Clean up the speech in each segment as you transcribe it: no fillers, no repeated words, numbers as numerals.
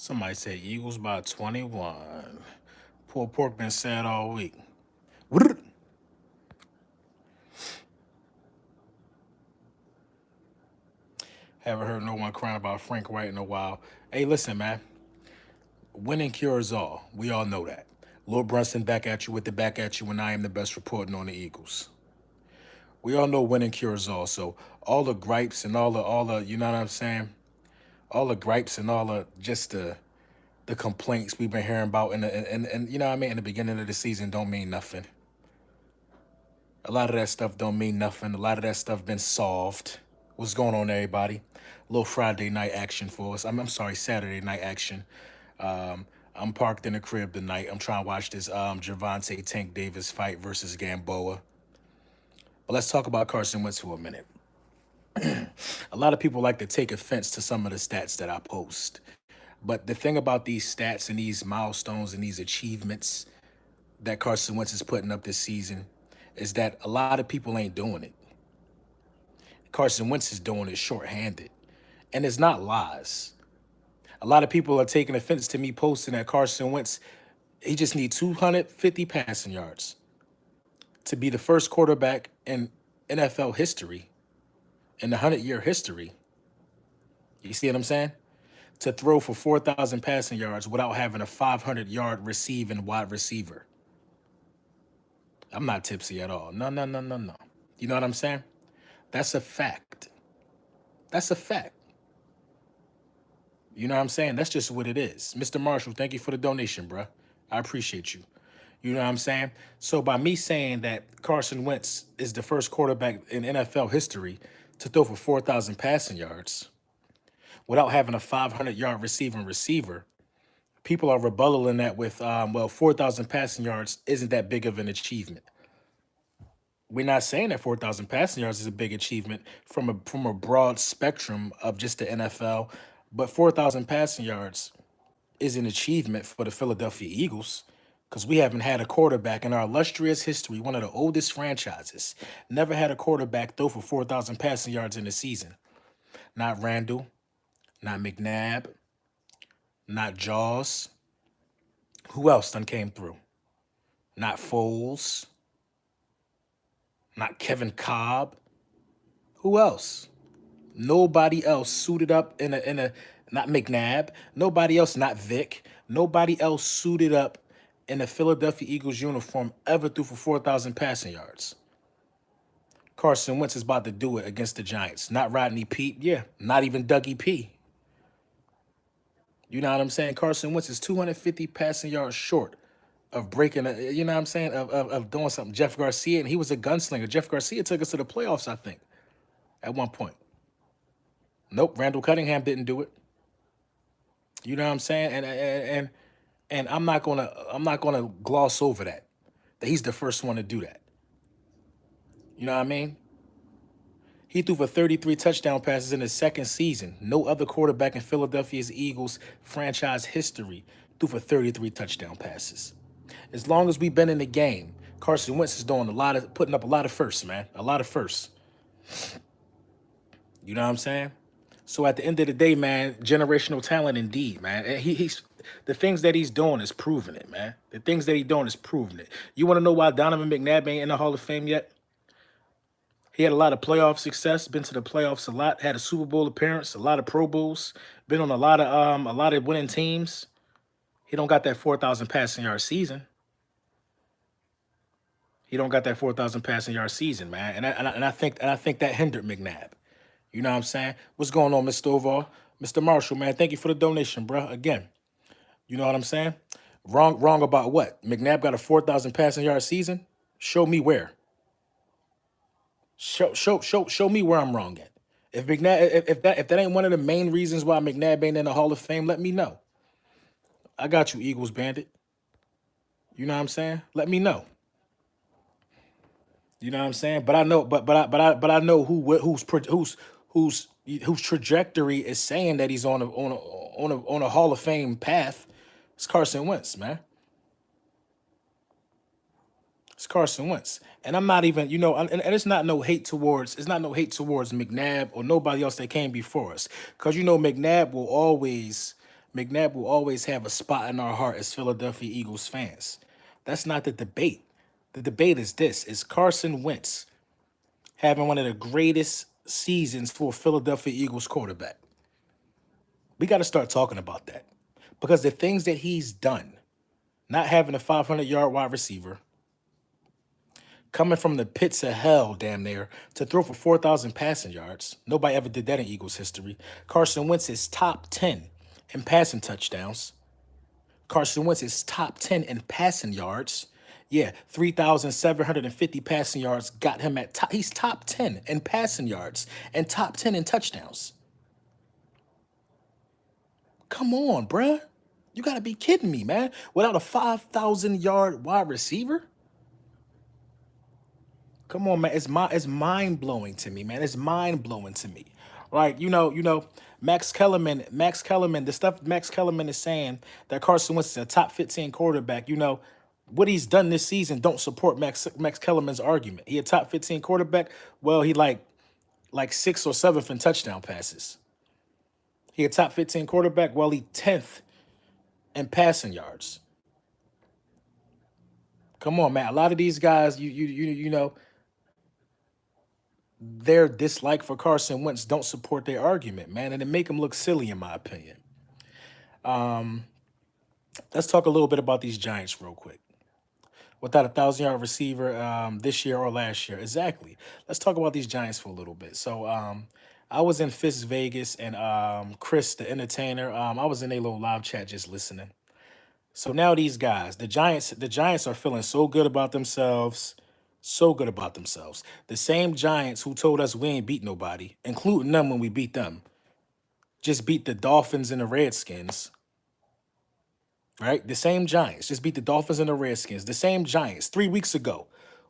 Somebody said Eagles by 21. Poor pork been sad all week. Wrr. Haven't heard no one crying about Frank Wright in a while. Hey, listen, man. Winning cures all. We all know that. Lord Brunson back at you with the back at you when I am the best reporting on the Eagles. We all know winning cures all. So all the gripes and all the you know what I'm saying? All the gripes and all the just the complaints we've been hearing about and you know what I mean in the beginning of the season don't mean nothing. A lot of that stuff don't mean nothing. A lot of that stuff been solved. What's going on, everybody? A little Friday night action for us. I'm sorry, Saturday night action. I'm parked in the crib tonight. I'm trying to watch this Javante Tank Davis fight versus Gamboa. But let's talk about Carson Wentz for a minute. A lot of people like to take offense to some of the stats that I post. But the thing about these stats and these milestones and these achievements that Carson Wentz is putting up this season is that a lot of people ain't doing it. Carson Wentz is doing it shorthanded. And it's not lies. A lot of people are taking offense to me posting that Carson Wentz, he just needs 250 passing yards to be the first quarterback in NFL history, in the 100-year history. You see what I'm saying? To throw for 4,000 passing yards without having a 500-yard receiving wide receiver. I'm not tipsy at all. No, no, no, no, no. You know what I'm saying? That's a fact. That's a fact. You know what I'm saying? That's just what it is. Mr. Marshall, thank you for the donation, bruh. I appreciate you. You know what I'm saying? So by me saying that Carson Wentz is the first quarterback in NFL history to throw for 4,000 passing yards without having a 500-yard receiving receiver, people are rebutting that with, 4,000 passing yards isn't that big of an achievement. We're not saying that 4,000 passing yards is a big achievement from a broad spectrum of just the NFL, but 4,000 passing yards is an achievement for the Philadelphia Eagles because we haven't had a quarterback in our illustrious history, one of the oldest franchises, never had a quarterback throw for 4,000 passing yards in a season. Not Randall, not McNabb, not Jaws. Who else done came through? Not Foles, not Kevin Cobb. Who else? Nobody else suited up in a not McNabb. Nobody else, not Vic. Nobody else suited up in a Philadelphia Eagles uniform ever threw for 4,000 passing yards. Carson Wentz is about to do it against the Giants. Not Rodney Peete. Yeah, not even Dougie P. You know what I'm saying? Carson Wentz is 250 passing yards short of breaking, you know what I'm saying, of doing something. Jeff Garcia, and he was a gunslinger. Jeff Garcia took us to the playoffs, I think, at one point. Nope, Randall Cunningham didn't do it. You know what I'm saying? And I'm not gonna gloss over that. That he's the first one to do that. You know what I mean? He threw for 33 touchdown passes in his second season. No other quarterback in Philadelphia's Eagles franchise history threw for 33 touchdown passes. As long as we've been in the game, Carson Wentz is doing putting up a lot of firsts, man. A lot of firsts. You know what I'm saying? So at the end of the day, man, generational talent indeed, man. And he's the things that he's doing is proving it, man. The things that he's doing is proving it. You want to know why Donovan McNabb ain't in the Hall of Fame yet? He had a lot of playoff success, been to the playoffs a lot, had a Super Bowl appearance, a lot of Pro Bowls, been on a lot of winning teams. He don't got that 4,000 passing yard season. He don't got that 4,000 passing yard season, man. And I think that hindered McNabb. You know what I'm saying? What's going on, Mr. Oval? Mr. Marshall, man, thank you for the donation, bro. Again, you know what I'm saying? Wrong about what? McNabb got a 4,000 passing yard season? Show me where. Show me where I'm wrong at. If McNabb, if that ain't one of the main reasons why McNabb ain't in the Hall of Fame, let me know. I got you, Eagles Bandit. You know what I'm saying? Let me know. You know what I'm saying? But I know, but I know whose trajectory is saying that he's on a Hall of Fame path. It's Carson Wentz, man. It's Carson Wentz. And I'm not even, and it's not no hate towards McNabb or nobody else that came before us. Because McNabb will always McNabb will always have a spot in our heart as Philadelphia Eagles fans. That's not the debate. The debate is this: is Carson Wentz having one of the greatest seasons for a Philadelphia Eagles quarterback? We got to start talking about that because the things that he's done, not having a 500-yard wide receiver, coming from the pits of hell, damn near, to throw for 4,000 passing yards. Nobody ever did that in Eagles history. Carson Wentz is top 10 in passing touchdowns. Carson Wentz is top 10 in passing yards. Yeah, 3,750 passing yards got him at top. He's top 10 in passing yards and top 10 in touchdowns. Come on, bruh. You got to be kidding me, man. Without a 5,000-yard wide receiver? Come on, man. It's mind blowing to me, man. It's mind blowing to me. Like, Max Kellerman, the stuff Max Kellerman is saying that Carson Wentz is a top 15 quarterback, what he's done this season don't support Max Kellerman's argument. He a top 15 quarterback. Well, he like sixth or seventh in touchdown passes. He a top 15 quarterback. Well, he 10th in passing yards. Come on, man. A lot of these guys, their dislike for Carson Wentz don't support their argument, man, and it make them look silly, in my opinion. Let's talk a little bit about these Giants real quick. Without a 1,000-yard receiver this year or last year, exactly. Let's talk about these Giants for a little bit. So, I was in Fist Vegas, and Chris, the entertainer, I was in a little live chat just listening. So now these guys, the Giants are feeling so good about themselves. So good about themselves. The same Giants who told us we ain't beat nobody, including them when we beat them, just beat the Dolphins and the Redskins, right? The same Giants just beat the Dolphins and the Redskins. The same Giants 3 weeks ago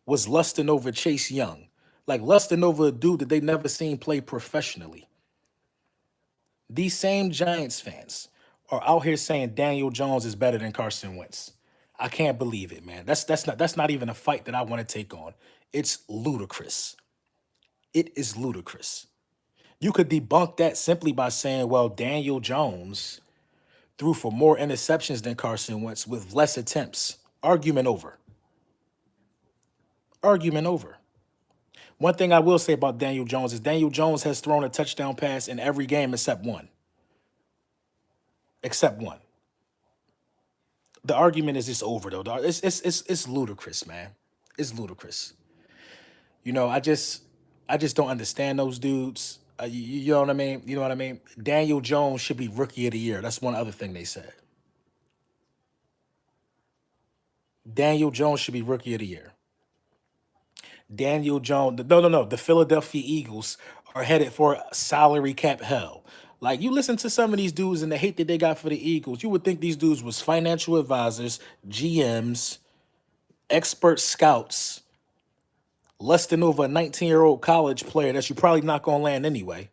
was lusting over Chase Young, like lusting over a dude that they never seen play professionally. These same Giants fans are out here saying Daniel Jones is better than Carson Wentz. I can't believe it, man. That's not even a fight that I want to take on. It's ludicrous. It is ludicrous. You could debunk that simply by saying, well, Daniel Jones threw for more interceptions than Carson Wentz with less attempts. Argument over. Argument over. One thing I will say about Daniel Jones is Daniel Jones has thrown a touchdown pass in every game except one. Except one. The argument is just over though. Dog. It's ludicrous, man. It's ludicrous. I just don't understand those dudes. You know what I mean? You know what I mean? Daniel Jones should be rookie of the year. That's one other thing they said. Daniel Jones should be rookie of the year. Daniel Jones. No, no, no. The Philadelphia Eagles are headed for salary cap hell. Like you listen to some of these dudes and the hate that they got for the Eagles, you would think these dudes was financial advisors, GMs, expert scouts, less than over a 19-year-old college player that you probably not gonna land anyway.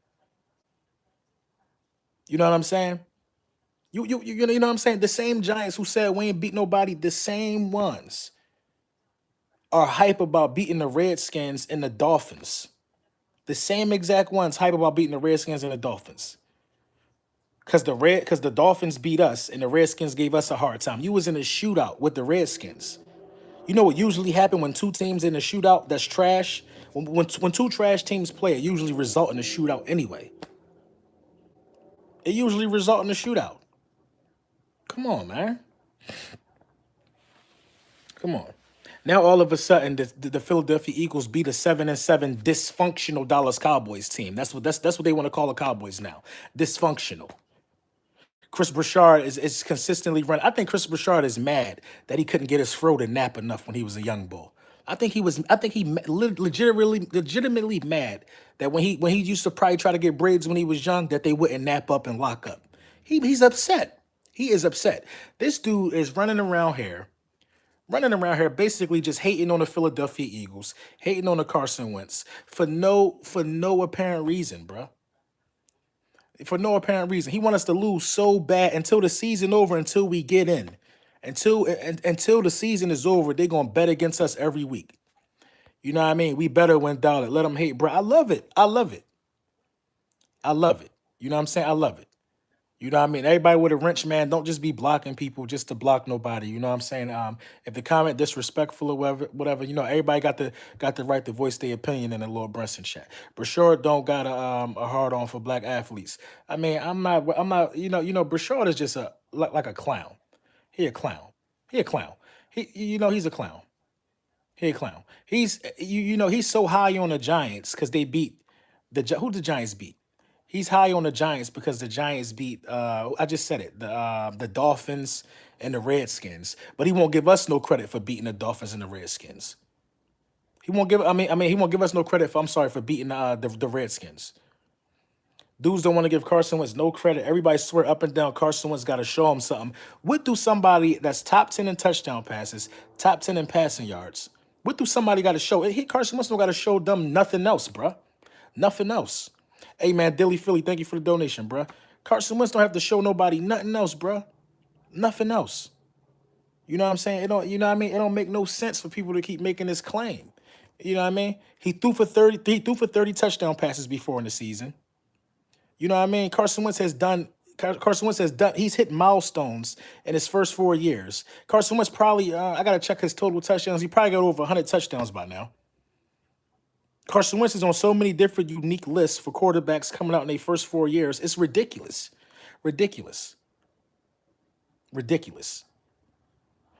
You know what I'm saying? You know what I'm saying? The same Giants who said we ain't beat nobody, the same ones are hype about beating the Redskins and the Dolphins. The same exact ones hype about beating the Redskins and the Dolphins. Cause the Dolphins beat us and the Redskins gave us a hard time. You was in a shootout with the Redskins. You know what usually happen when two teams in a shootout that's trash? When two trash teams play, it usually result in a shootout anyway. It usually result in a shootout. Come on, man. Come on. Now all of a sudden the Philadelphia Eagles beat a 7-7 dysfunctional Dallas Cowboys team. That's what they want to call the Cowboys now. Dysfunctional. Chris Broussard is consistently running. I think Chris Broussard is mad that he couldn't get his fro to nap enough when he was a young bull. I think he was. I think he legitimately mad that when he used to probably try to get braids when he was young that they wouldn't nap up and lock up. He's upset. He is upset. This dude is running around here, basically just hating on the Philadelphia Eagles, hating on the Carson Wentz for no apparent reason, bro. For no apparent reason. He wants us to lose so bad until the season over, until we get in. Until the season is over, they're gonna bet against us every week. You know what I mean? We better win dollar. Let them hate, bro. I love it. I love it. I love it. You know what I'm saying? I love it. You know what I mean? Everybody with a wrench, man, don't just be blocking people just to block nobody. You know what I'm saying? If the comment disrespectful or whatever, everybody got the right to voice their opinion in the Lord Brunson chat. Brashard don't got a hard on for black athletes. I mean, I'm not, Brashard is just like a clown. He a clown. He a clown. He's a clown. He a clown. He's so high on the Giants because they beat who the Giants beat. He's high on the Giants because the Giants beat I just said it, the Dolphins and the Redskins. But he won't give us no credit for beating the Dolphins and the Redskins. He won't give he won't give us no credit for, I'm sorry, for beating the Redskins. Dudes don't want to give Carson Wentz no credit. Everybody swear up and down Carson Wentz got to show him something. What do somebody that's top 10 in touchdown passes, top 10 in passing yards, what do somebody got to show? Carson Wentz don't got to show them nothing else, bruh. Nothing else. Hey, man, Dilly Philly, thank you for the donation, bruh. Carson Wentz don't have to show nobody nothing else, bruh. Nothing else. You know what I'm saying? It don't, you know what I mean? It don't make no sense for people to keep making this claim. You know what I mean? He threw for 30 touchdown passes before in the season. You know what I mean? Carson Wentz has done. He's hit milestones in his first 4 years. Carson Wentz probably. I gotta check his total touchdowns. He probably got over 100 touchdowns by now. Carson Wentz is on so many different unique lists for quarterbacks coming out in their first 4 years. It's ridiculous, ridiculous, ridiculous.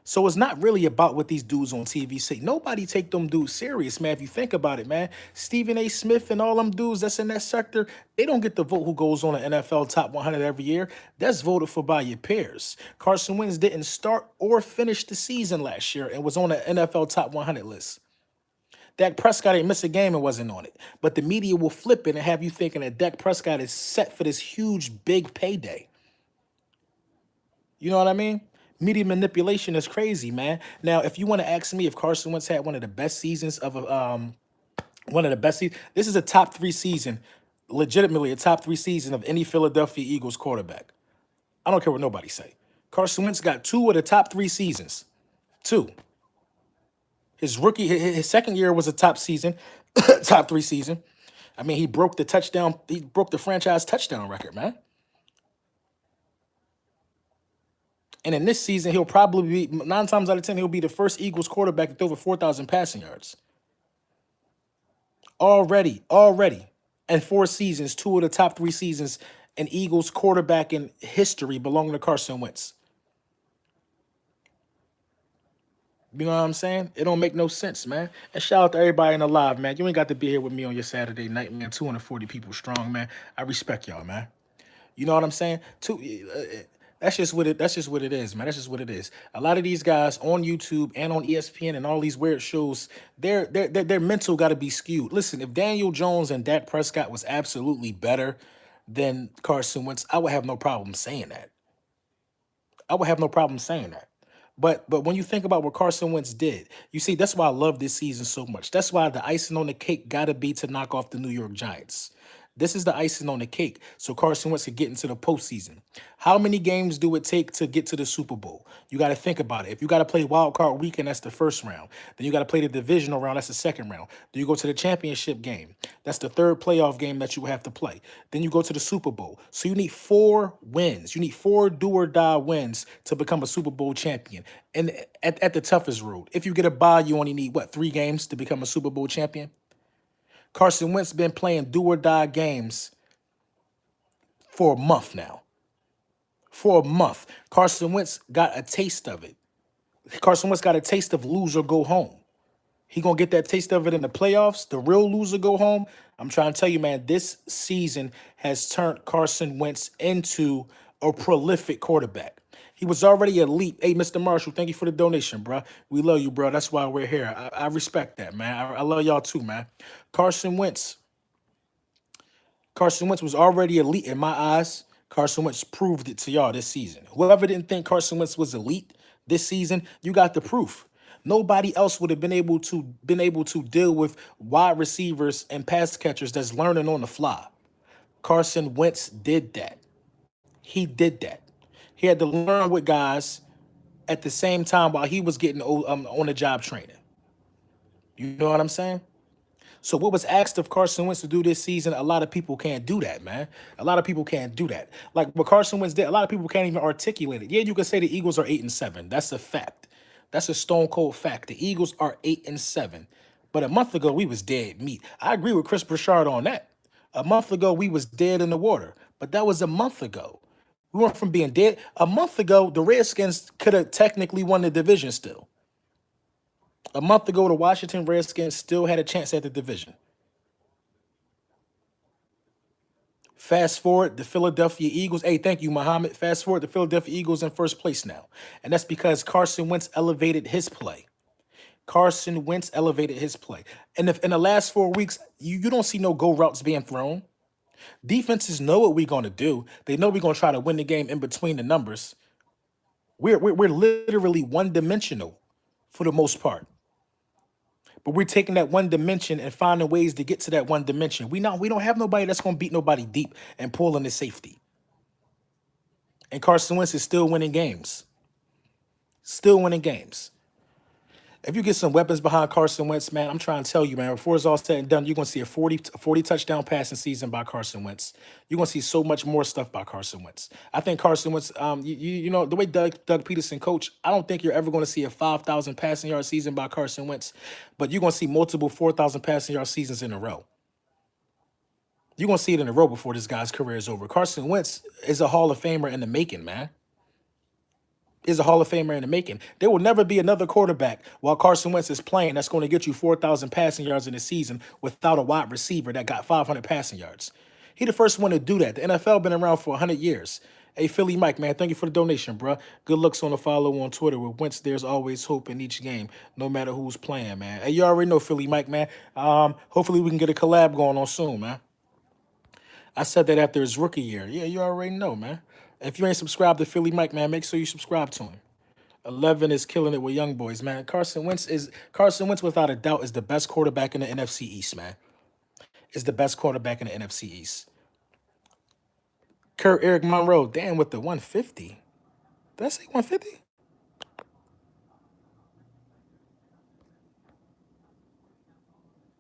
So it's not really about what these dudes on TV say. Nobody take them dudes serious, man. If you think about it, man, Stephen A. Smith and all them dudes that's in that sector, they don't get the vote who goes on the NFL top 100 every year. That's voted for by your peers. Carson Wentz didn't start or finish the season last year and was on the NFL top 100 list. Dak Prescott ain't missed a game and wasn't on it. But the media will flip it and have you thinking that Dak Prescott is set for this huge, big payday. You know what I mean? Media manipulation is crazy, man. Now, if you want to ask me if Carson Wentz had one of the best seasons of one of the best seasons, this is a top 3 season, legitimately a top 3 season of any Philadelphia Eagles quarterback. I don't care what nobody say. Carson Wentz got 2 of the top 3 seasons. 2. His second year was a top season, top 3 season. I mean, he broke the franchise touchdown record, man. And in this season, he'll probably be 9 times out of 10, he'll be the first Eagles quarterback to throw over 4,000 passing yards. Already. In 4 seasons, 2 of the top 3 seasons in Eagles quarterback in history belong to Carson Wentz. You know what I'm saying? It don't make no sense, man. And shout out to everybody in the live, man. You ain't got to be here with me on your Saturday night, man. 240 people strong, man. I respect y'all, man. You know what I'm saying? That's just what it is, man. That's just what it is. A lot of these guys on YouTube and on ESPN and all these weird shows, their mental got to be skewed. Listen, if Daniel Jones and Dak Prescott was absolutely better than Carson Wentz, I would have no problem saying that. I would have no problem saying that. But when you think about what Carson Wentz did, you see, that's why I love this season so much. That's why the icing on the cake gotta be to knock off the New York Giants. This is the icing on the cake, so Carson Wentz could get into the postseason. How many games do it take to get to the Super Bowl? You got to think about it. If you got to play wild card weekend, that's the first round. Then you got to play the divisional round, that's the second round. Then you go to the championship game. That's the third playoff game that you have to play. Then you go to the Super Bowl. So you need 4 wins. You need 4 do or die wins to become a Super Bowl champion. And at the toughest road, if you get a bye, you only need, 3 games to become a Super Bowl champion? Carson Wentz been playing do or die games for a month now. For a month. Carson Wentz got a taste of it. Carson Wentz got a taste of lose or go home. He gonna get that taste of it in the playoffs, the real loser go home. I'm trying to tell you, man, this season has turned Carson Wentz into a prolific quarterback. He was already elite. Hey, Mr. Marshall, thank you for the donation, bro. We love you, bro. That's why we're here. I respect that, man. I love y'all too, man. Carson Wentz. Carson Wentz was already elite in my eyes. Carson Wentz proved it to y'all this season. Whoever didn't think Carson Wentz was elite this season, you got the proof. Nobody else would have been able to deal with wide receivers and pass catchers that's learning on the fly. Carson Wentz did that. He did that. He had to learn with guys at the same time while he was getting on the job training. You know what I'm saying? So what was asked of Carson Wentz to do this season, a lot of people can't do that, man. A lot of people can't do that. Like what Carson Wentz did, a lot of people can't even articulate it. Yeah, you can say the Eagles are 8-7. That's a fact. That's a stone cold fact. The Eagles are 8-7. But a month ago, we was dead meat. I agree with Chris Broussard on that. A month ago, we was dead in the water. But that was a month ago. We went from being dead. A month ago, the Redskins could have technically won the division still. A month ago, the Washington Redskins still had a chance at the division. Fast forward, the Philadelphia Eagles. Hey, thank you, Muhammad. Fast forward, the Philadelphia Eagles in first place now. And that's because Carson Wentz elevated his play. Carson Wentz elevated his play. And if in the last 4 weeks, you don't see no go routes being thrown. Defenses know what we're going to do. They know we're going to try to win the game in between the numbers. We're literally one dimensional for the most part. But we're taking that one dimension and finding ways to get to that one dimension. We don't have nobody that's gonna beat nobody deep and pulling the safety. And Carson Wentz is still winning games. Still winning games. If you get some weapons behind Carson Wentz, man, I'm trying to tell you, man, before it's all said and done, you're going to see a 40 touchdown passing season by Carson Wentz. You're going to see so much more stuff by Carson Wentz. I think Carson Wentz, you know, the way Doug Peterson coach, I don't think you're ever going to see a 5,000 passing yard season by Carson Wentz, but you're going to see multiple 4,000 passing yard seasons in a row. You're going to see it in a row before this guy's career is over. Carson Wentz is a Hall of Famer in the making, man. Is a Hall of Famer in the making. There will never be another quarterback while Carson Wentz is playing that's going to get you 4,000 passing yards in a season without a wide receiver that got 500 passing yards. He the first one to do that. The NFL been around for 100 years. Hey, Philly Mike, man, thank you for the donation, bro. Good looks on the follow on Twitter. With Wentz, there's always hope in each game, no matter who's playing, man. Hey, you already know Philly Mike, man. Hopefully we can get a collab going on soon, man. I said that after his rookie year. Yeah, you already know, man. If you ain't subscribed to Philly Mike, man, make sure you subscribe to him. 11 is killing it with young boys, man. Carson Wentz without a doubt is the best quarterback in the NFC East, man. Is the best quarterback in the NFC East. Kurt Eric Monroe, damn, with the 150. Did I say 150?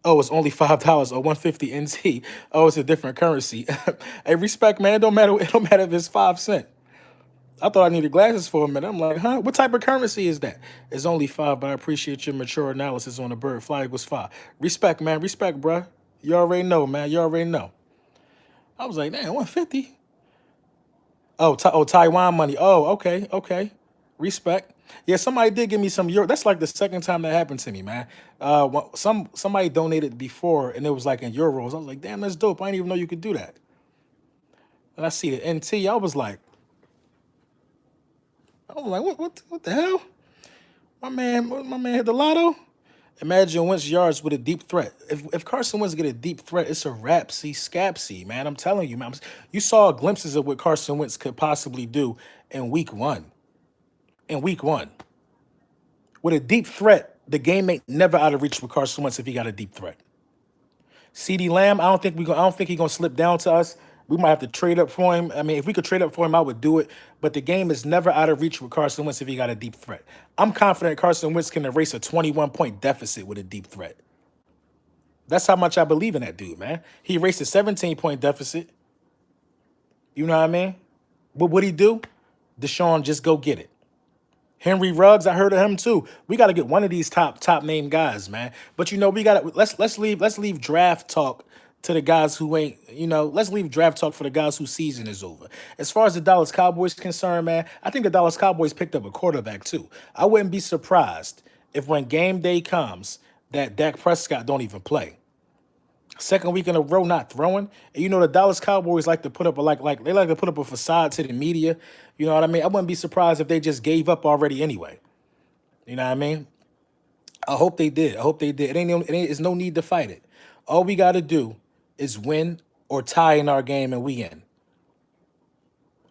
Oh, it's only $5 or 150 NT. Oh, it's a different currency. Hey, respect, man. It don't matter. It don't matter if it's 5 cents. I thought I needed glasses for a minute. I'm like, huh? What type of currency is that? It's only five, but I appreciate your mature analysis on the bird. Fly equals five. Respect, man. Respect, bruh. You already know, man. You already know. I was like, damn, 150. Oh, Taiwan money. Oh, okay, okay. Respect. Yeah, somebody did give me some euro. That's like the second time that happened to me, man. Somebody donated before, and it was like in euros. I was like, damn, that's dope. I didn't even know you could do that. And I see the NT. I was like, what the hell? My man hit the lotto. Imagine Wentz yards with a deep threat. If Carson Wentz get a deep threat, it's a rap. See, scapsy, man. I'm telling you, man. You saw glimpses of what Carson Wentz could possibly do in week one. In week one. With a deep threat, the game ain't never out of reach with Carson Wentz if he got a deep threat. CD Lamb, I don't think he's gonna slip down to us. We might have to trade up for him. I mean, if we could trade up for him, I would do it. But the game is never out of reach with Carson Wentz if he got a deep threat. I'm confident Carson Wentz can erase a 21-point deficit with a deep threat. That's how much I believe in that dude, man. He erased a 17-point deficit. You know what I mean? But what'd he do? Deshaun, just go get it. Henry Ruggs, I heard of him too. We got to get one of these top name guys, man. But you know, we got to let's leave draft talk to the guys who ain't, let's leave draft talk for the guys whose season is over. As far as the Dallas Cowboys concerned, man, I think the Dallas Cowboys picked up a quarterback too. I wouldn't be surprised if when game day comes that Dak Prescott don't even play. Second week in a row not throwing. And you know the Dallas Cowboys like to put up they like to put up a facade to the media. You know what I mean? I wouldn't be surprised if they just gave up already anyway. You know what I mean? I hope they did. I hope they did. It's no need to fight it. All we got to do is win or tie in our game and we in.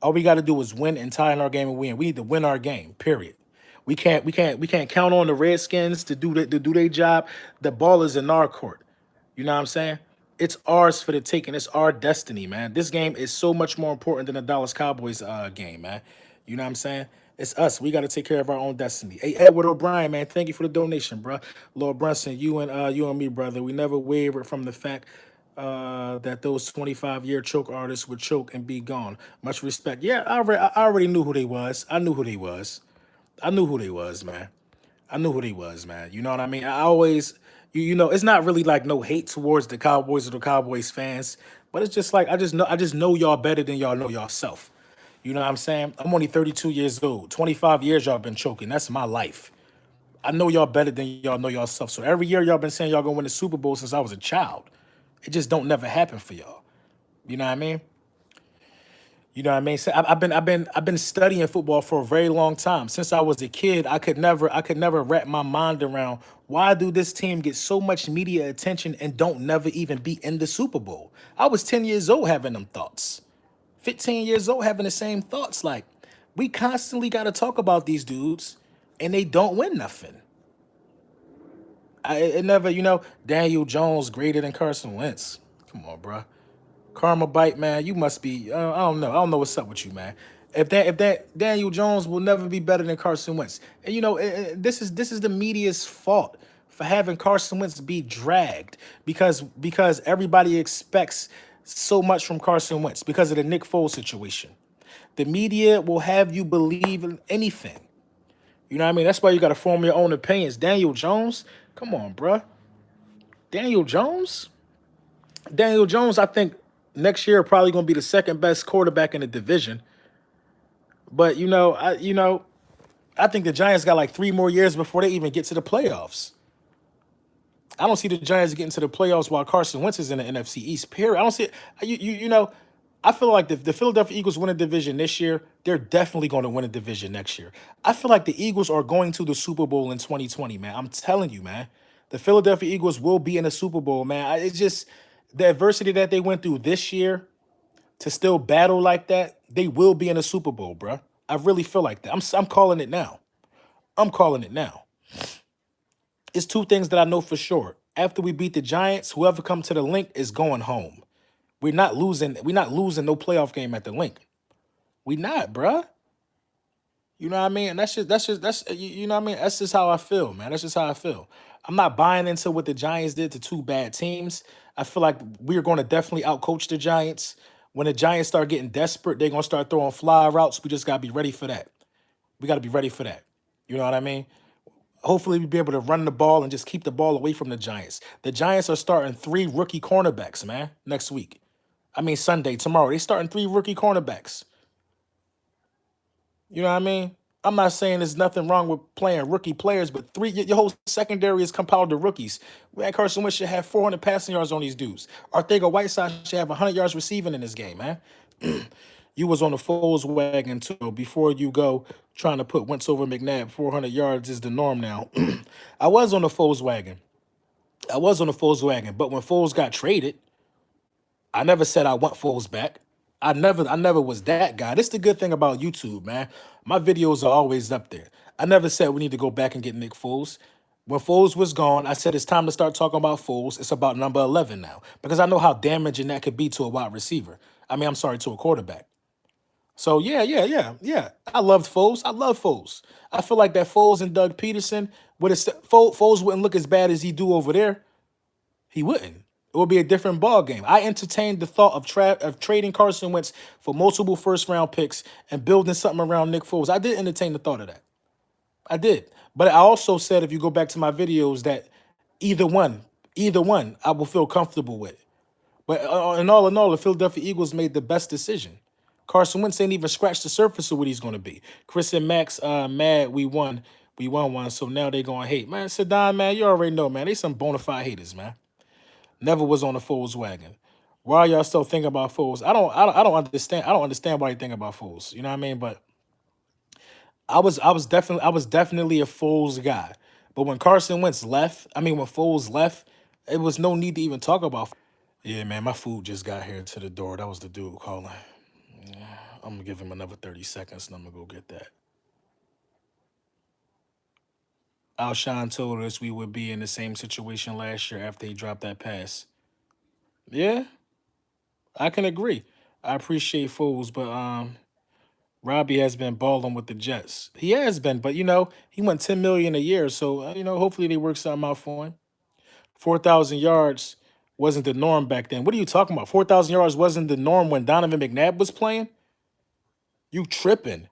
All we got to do is win and tie in our game and we in. We need to win our game. Period. We can't count on the Redskins to do their job. The ball is in our court. You know what I'm saying? It's ours for the taking. It's our destiny, man. This game is so much more important than the Dallas Cowboys game, man. You know what I'm saying? It's us. We got to take care of our own destiny. Hey, Edward O'Brien, man, thank you for the donation, bro. Lord Brunson, you and me, brother. We never wavered from the fact that those 25-year choke artists would choke and be gone. Much respect. Yeah, I already knew who they was. I knew who they was. I knew who they was, man. I knew who they was, man. You know what I mean? I always, it's not really like no hate towards the Cowboys or the Cowboys fans, but it's just like I just know y'all better than y'all know yourself. You know what I'm saying? I'm only 32 years old. 25 years y'all been choking. That's my life. I know y'all better than y'all know yourself. So every year y'all been saying y'all gonna win the Super Bowl since I was a child. It just don't never happen for y'all. You know what I mean? You know what I mean? So I've been studying football for a very long time. Since I was a kid, I could never wrap my mind around why do this team get so much media attention and don't never even be in the Super Bowl. I was 10 years old having them thoughts. 15 years old having the same thoughts. Like, we constantly got to talk about these dudes and they don't win nothing. It never, Daniel Jones greater than Carson Wentz. Come on, bro. Karma bite, man. You must be. I don't know. I don't know what's up with you, man. If that Daniel Jones will never be better than Carson Wentz, and this is the media's fault for having Carson Wentz be dragged because everybody expects so much from Carson Wentz because of the Nick Foles situation. The media will have you believe in anything. You know what I mean? That's why you got to form your own opinions. Daniel Jones, come on, bruh. Daniel Jones. Daniel Jones, I think next year probably going to be the second best quarterback in the division. But I think the Giants got like 3 more years before they even get to the playoffs. I don't see the Giants getting to the playoffs while Carson Wentz is in the NFC East. Period. I don't see it. I feel like the Philadelphia Eagles win a division this year. They're definitely going to win a division next year. I feel like the Eagles are going to the Super Bowl in 2020, man. I'm telling you, man. The Philadelphia Eagles will be in the Super Bowl, man. It's just the adversity that they went through this year to still battle like that. They will be in a Super Bowl, bro. I really feel like that. I'm calling it now. I'm calling it now. It's two things that I know for sure. After we beat the Giants, whoever come to the link is going home. We're not losing. We're not losing no playoff game at the link. We not, bruh. You know what I mean? And you know what I mean? That's just how I feel, man. That's just how I feel. I'm not buying into what the Giants did to two bad teams. I feel like we're going to definitely outcoach the Giants. When the Giants start getting desperate, they're going to start throwing fly routes. We just got to be ready for that. We got to be ready for that. You know what I mean? Hopefully, we'll be able to run the ball and just keep the ball away from the Giants. The Giants are starting 3 rookie cornerbacks, man, next week. I mean, Sunday, tomorrow. They starting 3 rookie cornerbacks. You know what I mean? I'm not saying there's nothing wrong with playing rookie players, but your whole secondary is compiled of rookies. Man, Carson Wentz should have 400 passing yards on these dudes. Arthego Whiteside should have 100 yards receiving in this game, man. You was on the Foles wagon too. Before you go trying to put Wentz over McNabb, 400 yards is the norm now. I was on the Foles wagon. I was on the Foles wagon, but when Foles got traded, I never said I want Foles back. I never was that guy. This is the good thing about YouTube, man. My videos are always up there. I never said we need to go back and get Nick Foles. When Foles was gone, I said it's time to start talking about Foles. It's about number 11 now because I know how damaging that could be to a wide receiver. I mean, I'm sorry, to a quarterback. So yeah, yeah, yeah, yeah. I loved Foles. I love Foles. I feel like that Foles and Doug Peterson would have Foles wouldn't look as bad as he do over there. He wouldn't. It would be a different ball game. I entertained the thought of trading Carson Wentz for multiple first round picks and building something around Nick Foles. I did entertain the thought of that. I did. But I also said if you go back to my videos that either one, either one, I will feel comfortable with. But in all, the Philadelphia Eagles made the best decision. Carson Wentz ain't even scratched the surface of what he's going to be. Chris and Max, mad we won one, so now they going to hate. Man, Saddam, man, you already know, man. They some bona fide haters, man. Never was on the Foles wagon. Why are y'all still thinking about Foles? I don't understand. I don't understand why you think about Foles. You know what I mean? But I was definitely a Foles guy. But when Carson Wentz left, I mean when Foles left, it was no need to even talk about. Yeah, man, my food just got here to the door. That was the dude calling. I'm gonna give him another 30 seconds and I'm gonna go get that. Alshon told us we would be in the same situation last year after he dropped that pass. Yeah, I can agree. I appreciate Foles, but Robbie has been balling with the Jets. He has been, but he went 10 million a year. So hopefully they work something out for him. 4,000 yards wasn't the norm back then. What are you talking about? 4,000 yards wasn't the norm when Donovan McNabb was playing? You tripping.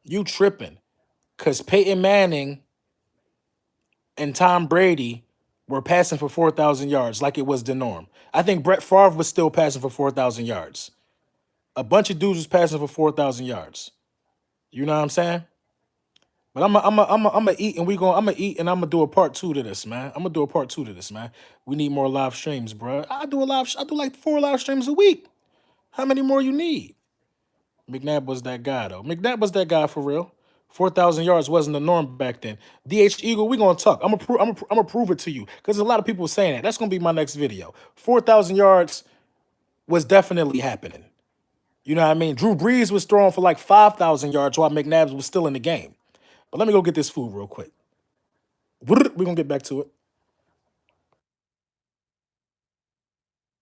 You tripping. Because Peyton Manning and Tom Brady were passing for 4,000 yards like it was the norm. I think Brett Favre was still passing for 4,000 yards. A bunch of dudes was passing for 4,000 yards. You know what I'm saying? But I'm eat and I'm gonna eat and I'm gonna do a part two to this, man. I'm gonna do a part two to this, man. We need more live streams, bro. I do like 4 live streams a week. How many more you need? McNabb was that guy though. McNabb was that guy for real. 4,000 yards wasn't the norm back then. DH Eagle, we gonna talk. I'm gonna prove it to you because there's a lot of people saying that. That's gonna be my next video. 4,000 yards was definitely happening. You know what I mean? Drew Brees was throwing for like 5,000 yards while McNabb was still in the game. But let me go get this food real quick. We're gonna get back to it.